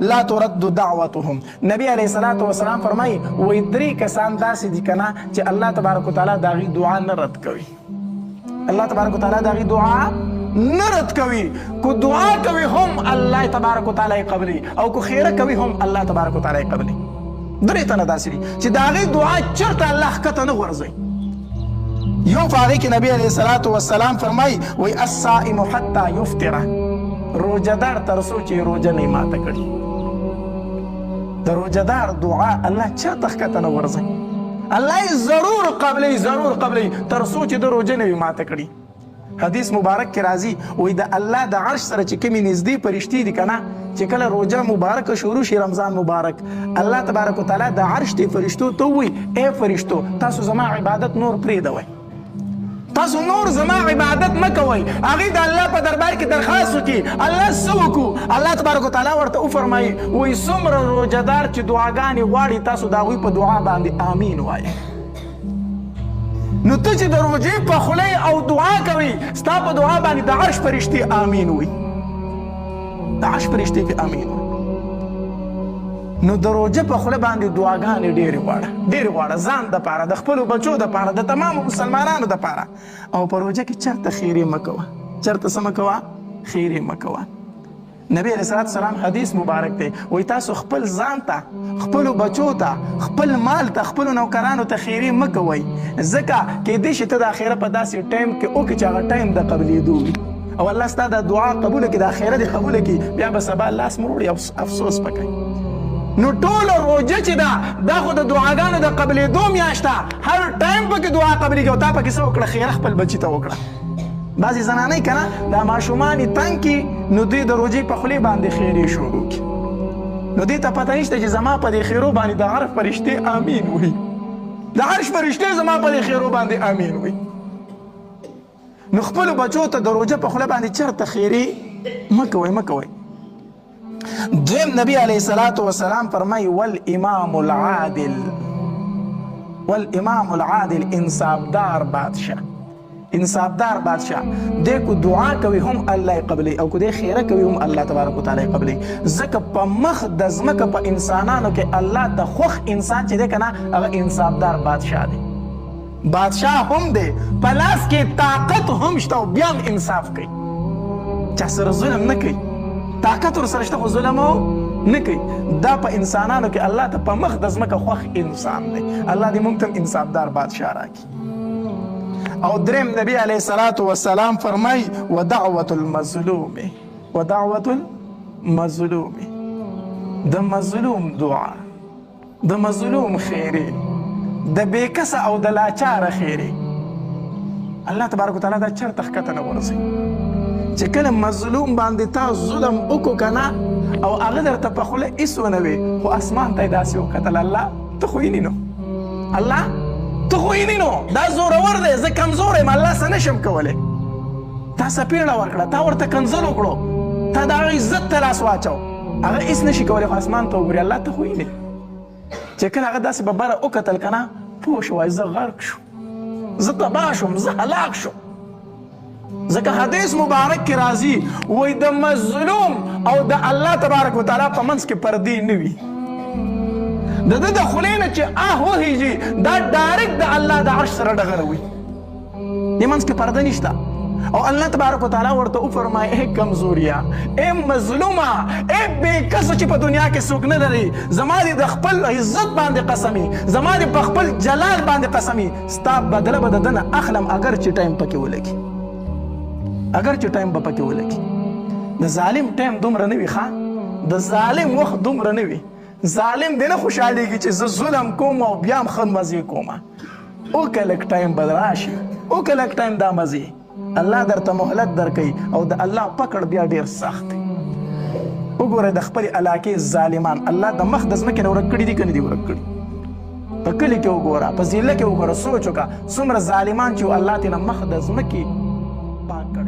لا ترد دعوتهم. نبی علیہ الصلوۃ والسلام فرمایي وایي درې کسان داسې دي کنه چې الله تبارک وتعالی د هغې دعا نه رد کوي. الله تبارک وتعالی د هغې دعا نه رد کوي. کو دعا کوي هم الله تبارک وتعالی قبلي او کو خیره کوي هم الله تبارک وتعالی قبلي. درې تنه داسې دي چې د هغې دعا چېرته الله ښکته نه غورځوي. یو په هغې کې نبی علیه الصلوۃ والسلام فرمایي وایي الصائم حتی یفطره. روجهدار تر څو چې روجه نه ماته کړي. د روجهدار دعا الله چېرته ښکته نه غورځوي. الله یې ضرور قبلوي تر څو چې د روجه نه وي ماته کړي. حدیث مبارک کې راځي وایي د الله د عرش سره چې کومې نږدې فرشتې دي که نه چې کله روجه مبارکه شروع شي رمضان مبارک الله تبارک وتعالی د عرش دې فرشتو ته وایي ای فرشتو تاسو زما عبادت نور پرېږدوئ. تاسو نور زما عبادت مه کوئ. هغې د الله په دربار کې درخواست وکړي الله څه وکړو. الله تبارک وتعالی ورته وفرمایي وایي څومره روجهدار چې دعاګانې غواړي تاسو د هغوی په دعا باندې آمین وایئ. نو ته چې د روژې په خوله او دعا کوي ستا په دعا باندې د عرش فرشتې آمین وایي. د عرش فرشتې پې آمین وایي. نو د روژه په خوله باندې دعاګانې ډېرې غواړه ځان دپاره د خپلو بچو دپاره د تمامو مسلمانانو دپاره. او په روژه کې چېرته خیرې مه کوه. چېرته څه مه کوه؟ خیرې مه کوه. نبی علیه صلات السلام حدیث مبارک دی وایي تاسو خپل ځان ته خپلو بچو ته خپل مال ته خپلو نوکرانو ته خیرې مه کوئ. ځکه کیدای شي ته د اخره په داسې ټایم کې وکړې چې هغه ټایم د قبلېدو وي او الله ستا د دعا قبوله کړي د اخره دې قبوله کړي بیا به سبا لاس مروړي افسوس به کوي. نو ټوله روژه چې ده دا خو د دعاګانو د قبلېدو میاشت ده. هر ټایم پکې دعا قبلېږي او تا پکې څه وکړه خیره خپل بچي ته وکړه. بعضې زنانۍ که نه دا ماشومان یې تنګ کړي نو دوی د روژې په خولې باندې خیرې شروع کړي. نو دې ته پته نشته چې زما په دې خیرو باندې د عرش فرشتې آمین وایي. د عرش فرشتې زما په دې خیرو باندې آمین وایي. نو خپلو بچو ته د روژه په خوله باندې چېرته خیرې مه کوئ. دویم نبی علیه الصلاة والسلام فرمایي والامام العادل انصافدار بادشاه دې کو دعا کوي هم الله قبلي او کو دې خیره کوي هم الله تبارک وتعالی قبلي. ځکه په مخ د ځمکه په انسانانو کې الله د خوښ انسان چې دی که نه هغه انصافدار بادشاه دی. بادشاه هم دی په لاس کې طاقت هم شته او بیا هم انصاف کوي. چا سره ظلم نه کوي. طاقت ورسره شته خو ظلم نه کوي. دا په انسانانو کې الله ته په مخ د ځمکه خوښ انسان دی. الله دې موږ ته انصافدار بادشاه راکړي. او دریم نبی علیه الصلاة والسلام فرمایي ودعوة المظلوم د مظلوم دعا د مظلوم خیرې د بېکسه او د لاچاره خیرې الله تبارک وتعالی دا چېرته ښکته نه ورځوي. چې کله مظلوم باندې تا ظلم وکړو که نه او هغه درته په خوله هېڅ ونه وي خو اسمان ته یې داسې وکتل الله ته خو ویني نو دا زورور دی زه کمزور یم الله څه نشم کولی. تا سپېړه ورکړه تا ورته کنځل وکړو تا د هغه عزت ته لاس واچو هغه هېڅ نشي کولی خو اسمان ته وګوري الله ته خو ویني. چې کله هغه داسې په بره وکتل که نه پوه شوی زه غرق شو زه تباه شوم زه هلاک شوم. ځکه حدیث مبارک کې راځي وایي د مظلوم او د الله تبارک وتعالی په منځ کې پردې نه وي. د ده د خولې نه چې وخیږي دا ډایرکټ د الله د عرش سره ډغره وي. دې منځ کې پرده نشته. او الله تبارک وتعالی ورته وفرمایي ای کمزوریا ای مظلومه ای بېکسه چې په دنیا کې څوک نه لري زما دې د خپل عزت باندې قسمي زما دې په خپل جلال باندې قسمي ستا بدله به د ده نه اخلم اگر چې ټایم پکې ولګي. د ظالم ټایم دومره نه وي د ظالم وخت دومره نه وي. ظالم دی نه خوشحالېږي چې زه ظلم کوم او بیا هم ښه مزې کومه. وکړه لږ ټایم به راشي وکړه لږ ټایم دا مزې الله درته مهلت درکوي او د الله پکړ بیا ډېر سخت دی. وګوره د خپلې علاقې ظالمان الله د مخ د ځمکې نه ورک کړي دي که نه دي ورک کړي. په کلي کې وګوره په ضلع کې وګوره سوچ وکړه څومره ظالمان چې الله ترې نه مخ د ځمکې پاک کړ.